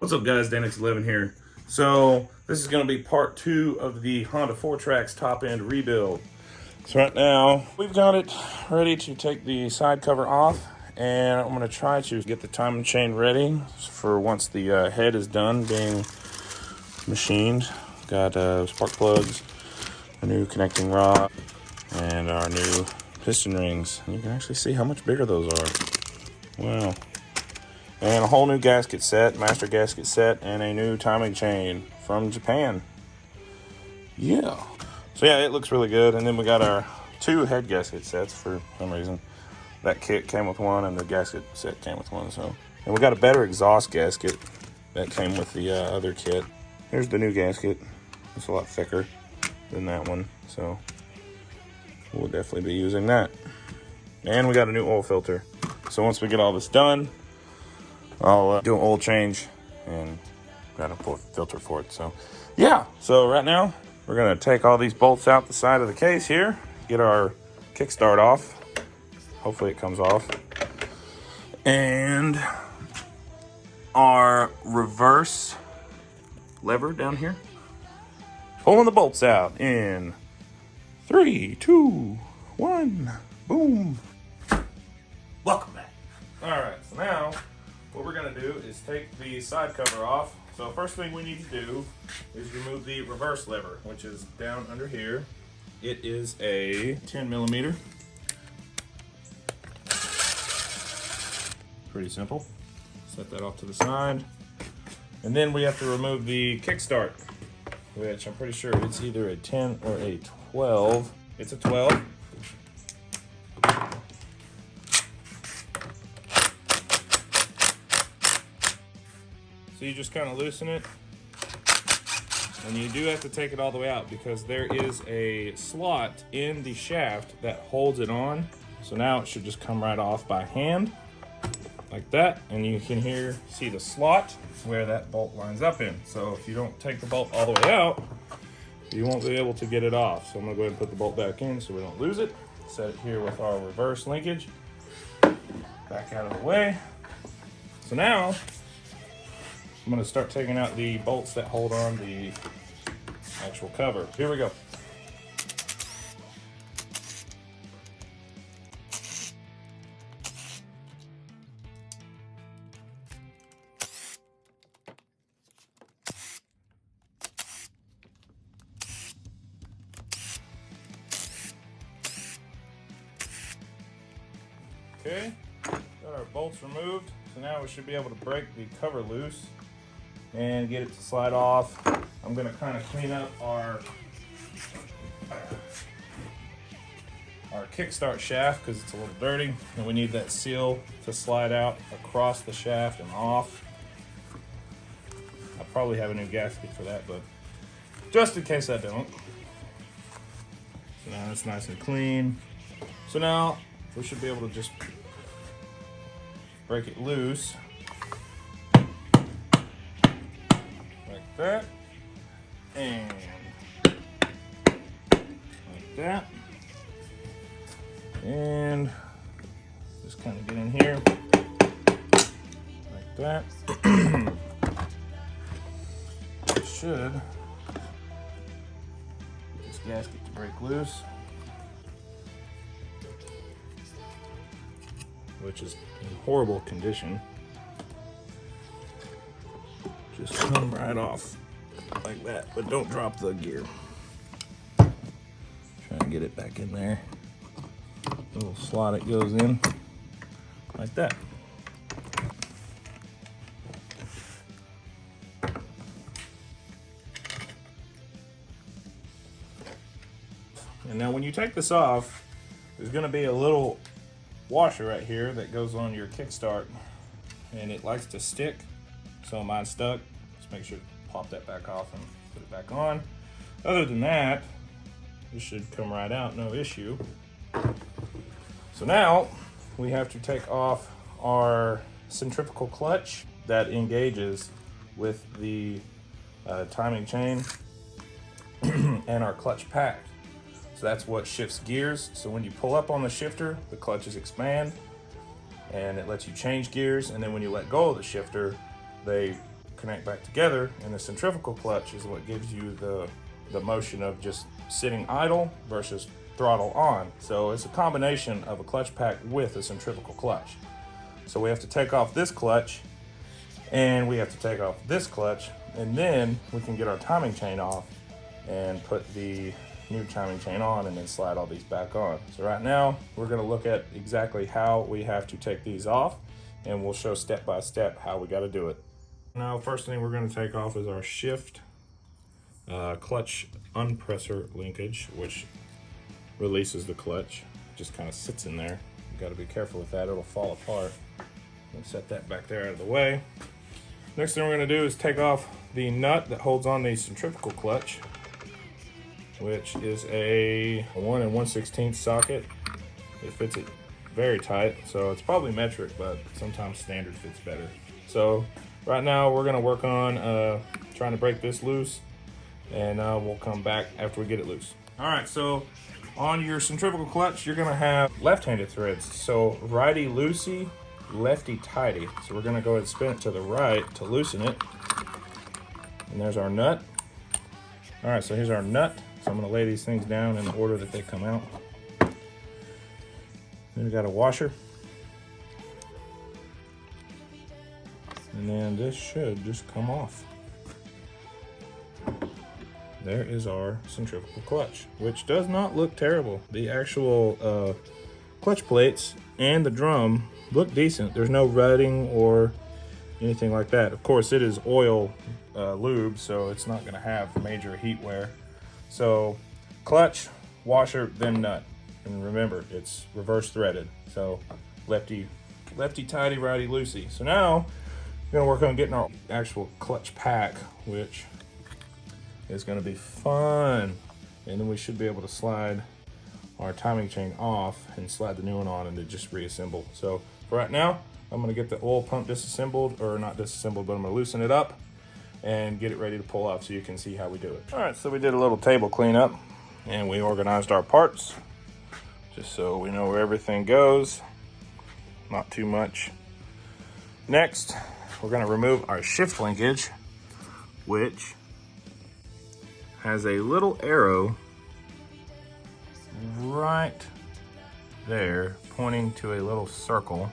What's up guys, DanX11 here. So this is going to be part 2 of the Honda Fourtrax top end rebuild. So right now we've got it ready to take the side cover off, and I'm going to try to get the timing chain ready for once the head is done being machined. Got spark plugs, a new connecting rod, and our new piston rings. And you can actually see how much bigger those are. Wow. And a whole new gasket set, master gasket set, and a new timing chain from Japan. Yeah. So yeah, it looks really good. And then we got our 2 head gasket sets for some reason. That kit came with one, and the gasket set came with one. So, and we got a better exhaust gasket that came with the other kit. Here's the new gasket. It's a lot thicker than that one, so we'll definitely be using that. And we got a new oil filter. So once we get all this done, I'll do an oil change and got a filter for it. So yeah, so right now we're gonna take all these bolts out the side of the case here, get our kickstart off. Hopefully it comes off. And our reverse lever down here. Pulling the bolts out in 3, 2, 1, boom. Welcome back. All right, so now what we're gonna do is take the side cover off. So first thing we need to do is remove the reverse lever, which is down under here. It is a 10mm. Pretty simple. Set that off to the side. And then we have to remove the kickstart, which I'm pretty sure it's either a 10 or a 12. It's a 12. So you just kind of loosen it, and you do have to take it all the way out because there is a slot in the shaft that holds it on. So now it should just come right off by hand, like that, and you can see the slot where that bolt lines up in. So if you don't take the bolt all the way out, you won't be able to get it off. So I'm gonna go ahead and put the bolt back in so we don't lose it. Set it here with our reverse linkage. Back out of the way. So now I'm gonna start taking out the bolts that hold on the actual cover. Here we go. Okay, got our bolts removed. So now we should be able to break the cover loose and get it to slide off. I'm gonna kind of clean up our kickstart shaft because it's a little dirty, and we need that seal to slide out across the shaft and off. I'll probably have a new gasket for that, but just in case I don't. So now it's nice and clean. So now we should be able to just break it loose. Like that, and like that, and just kind of get in here like that. Should get this gasket to break loose, which is in horrible condition. Just come right off like that, but don't drop the gear. Try and get it back in there. Little slot it goes in, like that. And now when you take this off, there's gonna be a little washer right here that goes on your kickstart, and it likes to stick. So mine's stuck. Just make sure to pop that back off and put it back on. Other than that, this should come right out, no issue. So now we have to take off our centrifugal clutch that engages with the timing chain and our clutch pack. So that's what shifts gears. So when you pull up on the shifter, the clutches expand and it lets you change gears. And then when you let go of the shifter, they connect back together, and the centrifugal clutch is what gives you the motion of just sitting idle versus throttle on. So it's a combination of a clutch pack with a centrifugal clutch. So we have to take off this clutch, and we have to take off this clutch, and then we can get our timing chain off and put the new timing chain on, and then slide all these back on. So right now we're going to look at exactly how we have to take these off, and we'll show step by step how we got to do it. Now, first thing we're going to take off is our shift clutch unpresser linkage, which releases the clutch. It just kind of sits in there. You got to be careful with that, it'll fall apart. We'll set that back there out of the way. Next thing we're going to do is take off the nut that holds on the centrifugal clutch, which is a 1 1/16 socket. It fits it very tight, so it's probably metric, but sometimes standard fits better. So right now we're going to work on trying to break this loose, and we'll come back after we get it loose. All right, so on your centrifugal clutch, you're going to have left-handed threads. So righty loosey, lefty tighty. So we're going to go ahead and spin it to the right to loosen it. And there's our nut. All right, so here's our nut. So I'm going to lay these things down in the order that they come out. Then we got a washer. And then this should just come off. There is our centrifugal clutch, which does not look terrible. The actual clutch plates and the drum look decent. There's no rutting or anything like that. Of course, it is oil lube, so it's not going to have major heat wear. So clutch, washer, then nut. And remember, it's reverse threaded. So lefty tighty, righty loosey. So now we're going to work on getting our actual clutch pack, which is going to be fun. And then we should be able to slide our timing chain off and slide the new one on, and it just reassemble. So for right now, I'm going to get the oil pump disassembled, or not disassembled, but I'm going to loosen it up and get it ready to pull off so you can see how we do it. All right, so we did a little table cleanup, and we organized our parts just so we know where everything goes. Not too much. Next, we're going to remove our shift linkage, which has a little arrow right there pointing to a little circle.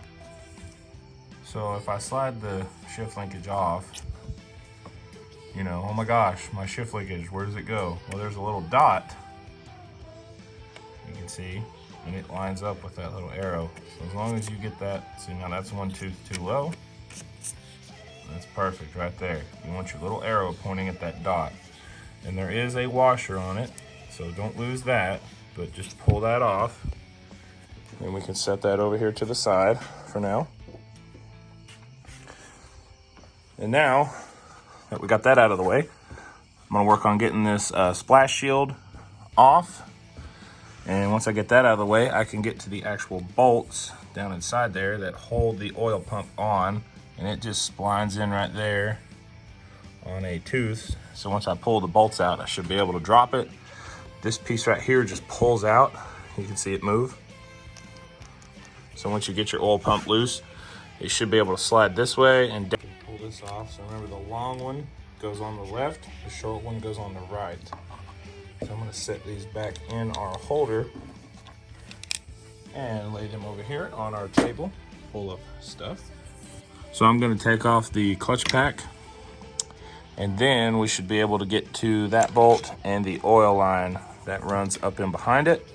So if I slide the shift linkage off, you know, oh my gosh, my shift linkage, where does it go? Well, there's a little dot, you can see, and it lines up with that little arrow. So as long as you get that, see now that's one tooth too low. That's perfect right there. You want your little arrow pointing at that dot. And there is a washer on it, so don't lose that, but just pull that off. And we can set that over here to the side for now. And now that we got that out of the way, I'm gonna work on getting this splash shield off. And once I get that out of the way, I can get to the actual bolts down inside there that hold the oil pump on, and it just splines in right there on a tooth. So once I pull the bolts out, I should be able to drop it. This piece right here just pulls out. You can see it move. So once you get your oil pump loose, you should be able to slide this way and pull this off. So remember, the long one goes on the left, the short one goes on the right. So I'm going to set these back in our holder and lay them over here on our table full of stuff. So I'm going to take off the clutch pack, and then we should be able to get to that bolt and the oil line that runs up in behind it.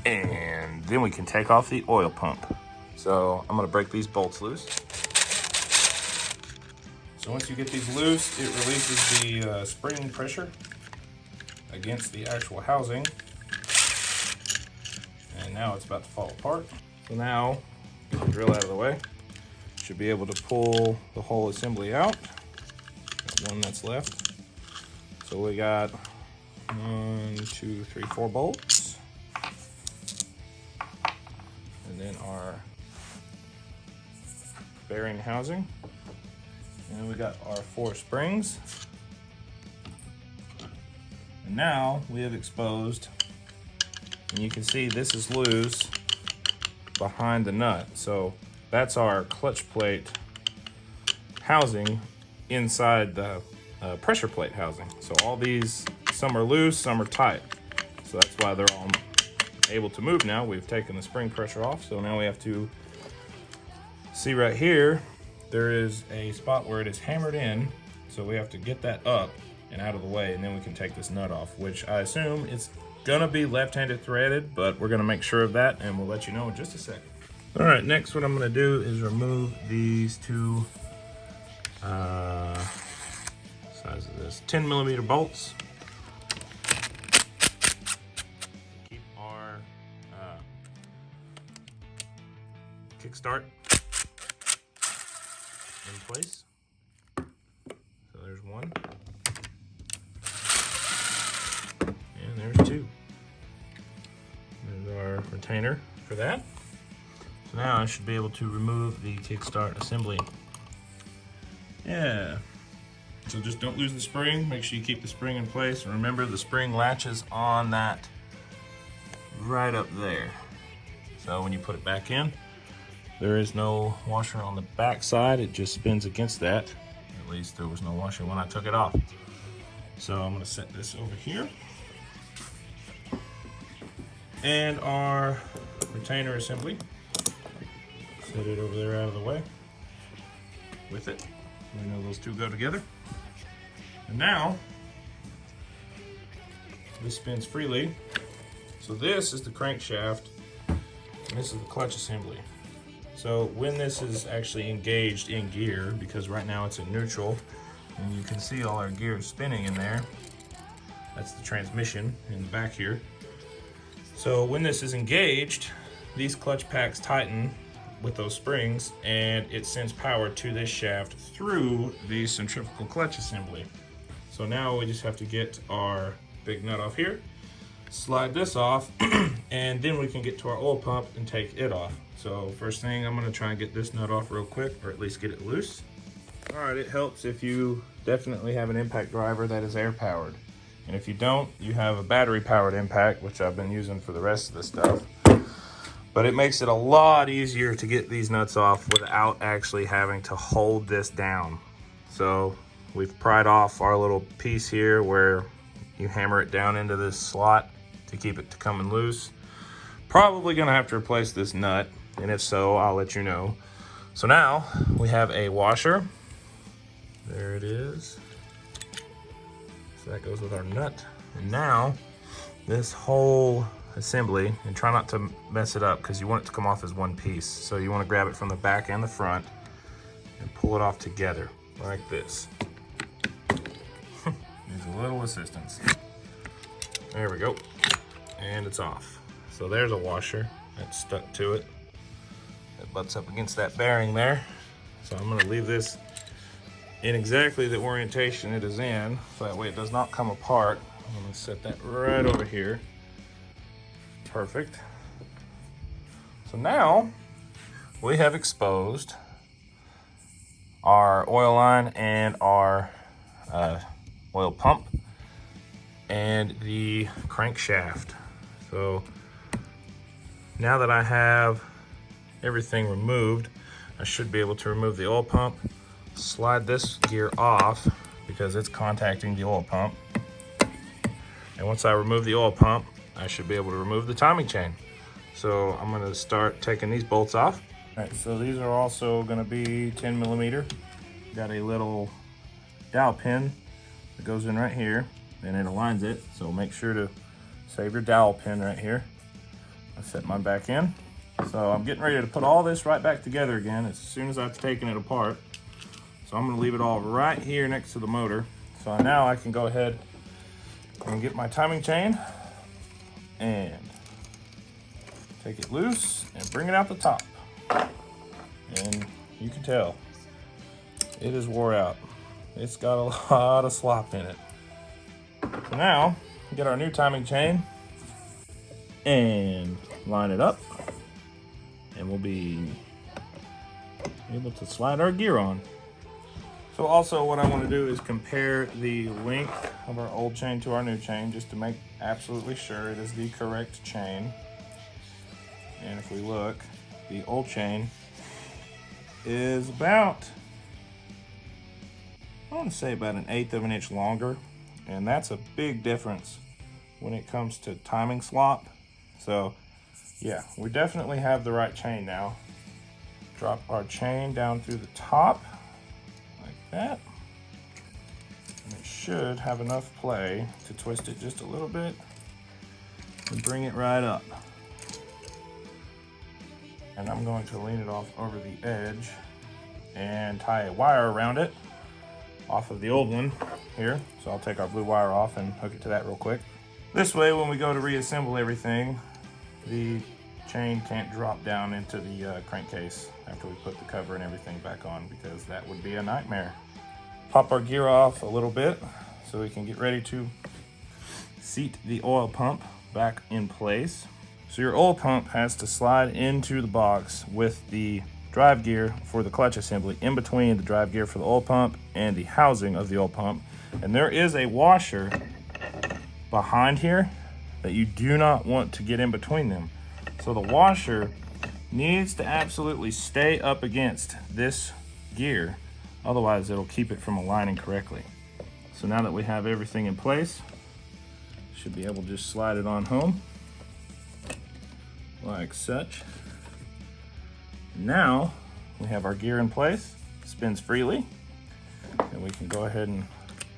And then we can take off the oil pump. So I'm going to break these bolts loose. So once you get these loose, it releases the spring pressure against the actual housing. And now it's about to fall apart. So now, get the drill out of the way. Should be able to pull the whole assembly out. That one that's left. So we got 1, 2, 3, 4 bolts. And then our bearing housing. And then we got our 4 springs. And now we have exposed, and you can see this is loose behind the nut. So that's our clutch plate housing inside the pressure plate housing. So all these, some are loose, some are tight. So that's why they're all able to move now. We've taken the spring pressure off, so now we have to see right here, there is a spot where it is hammered in. So we have to get that up and out of the way, and then we can take this nut off, which I assume it's gonna be left-handed threaded, but we're gonna make sure of that, and we'll let you know in just a second. All right, next what I'm gonna do is remove these two size of this 10mm bolts. Keep our kickstart in place. So there's one, and there's two. There's our retainer for that. So now I should be able to remove the kickstart assembly. Yeah. So just don't lose the spring. Make sure you keep the spring in place. Remember, the spring latches on that right up there. So when you put it back in, there is no washer on the back side. It just spins against that. At least there was no washer when I took it off. So I'm gonna set this over here. And our retainer assembly. Set it over there out of the way with it. We know those two go together. And now, this spins freely. So this is the crankshaft, and this is the clutch assembly. So when this is actually engaged in gear, because right now it's in neutral, and you can see all our gears spinning in there. That's the transmission in the back here. So when this is engaged, these clutch packs tighten with those springs, and it sends power to this shaft through the centrifugal clutch assembly. So now we just have to get our big nut off here, slide this off, and then we can get to our oil pump and take it off. So first thing, I'm gonna try and get this nut off real quick, or at least get it loose. All right, it helps if you definitely have an impact driver that is air powered. And if you don't, you have a battery powered impact, which I've been using for the rest of the stuff. But it makes it a lot easier to get these nuts off without actually having to hold this down. So we've pried off our little piece here where you hammer it down into this slot to keep it to coming loose. Probably gonna have to replace this nut, and if so, I'll let you know. So now we have a washer. There it is. So that goes with our nut. And now this whole assembly, and try not to mess it up because you want it to come off as one piece. So you want to grab it from the back and the front and pull it off together like this. Needs a little assistance. There we go. And it's off. So there's a washer that's stuck to it. It butts up against that bearing there. So I'm going to leave this in exactly the orientation it is in, so that way it does not come apart. I'm going to set that right over here. Perfect. So now we have exposed our oil line and our oil pump and the crankshaft. So now that I have everything removed, I should be able to remove the oil pump, slide this gear off because it's contacting the oil pump. And once I remove the oil pump, I should be able to remove the timing chain. So I'm gonna start taking these bolts off. All right, so these are also gonna be 10mm. Got a little dowel pin that goes in right here, and it aligns it. So make sure to save your dowel pin right here. I set mine back in. So I'm getting ready to put all this right back together again as soon as I've taken it apart. So I'm gonna leave it all right here next to the motor. So now I can go ahead and get my timing chain and take it loose and bring it out the top. And you can tell it is wore out. It's got a lot of slop in it. So now get our new timing chain and line it up, and we'll be able to slide our gear on. So also what I want to do is compare the length of our old chain to our new chain, just to make absolutely sure it is the correct chain. And if we look, the old chain is about I want to say about 1/8 of an inch longer, and that's a big difference when it comes to timing slop. So yeah, we definitely have the right chain now. Drop our chain down through the top like that. And it should have enough play to twist it just a little bit and bring it right up. And I'm going to lean it off over the edge and tie a wire around it off of the old one here. So I'll take our blue wire off and hook it to that real quick. This way, when we go to reassemble everything, the chain can't drop down into the crankcase after we put the cover and everything back on, because that would be a nightmare. Pop our gear off a little bit so we can get ready to seat the oil pump back in place. So your oil pump has to slide into the box with the drive gear for the clutch assembly in between the drive gear for the oil pump and the housing of the oil pump. And there is a washer behind here that you do not want to get in between them. So the washer needs to absolutely stay up against this gear, otherwise it'll keep it from aligning correctly. So now that we have everything in place, should be able to just slide it on home like such. Now we have our gear in place, spins freely, and we can go ahead and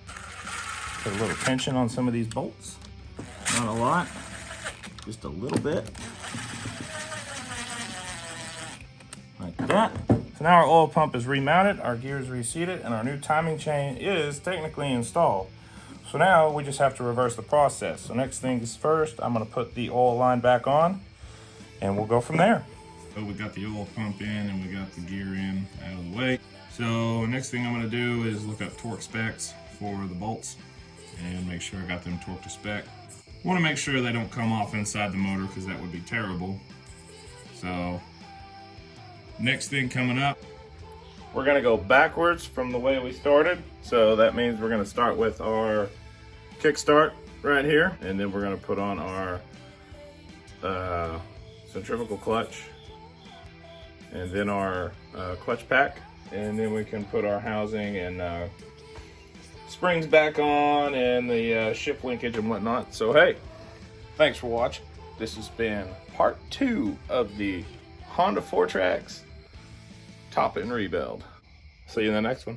put a little tension on some of these bolts. Not a lot, just a little bit. Like that. So now our oil pump is remounted, our gear is reseated, and our new timing chain is technically installed. So now we just have to reverse the process. So next things first, I'm gonna put the oil line back on, and we'll go from there. So we got the oil pump in and we got the gear in out of the way. So next thing I'm gonna do is look up torque specs for the bolts and make sure I got them torqued to spec. I wanna make sure they don't come off inside the motor, because that would be terrible. So next thing coming up, we're gonna go backwards from the way we started. So that means we're gonna start with our kickstart right here, and then we're gonna put on our centrifugal clutch, and then our clutch pack, and then we can put our housing and springs back on, and the ship linkage and whatnot. So hey, thanks for watching. This has been part 2 of the Honda Fourtrax Top and Rebuild. See you in the next one.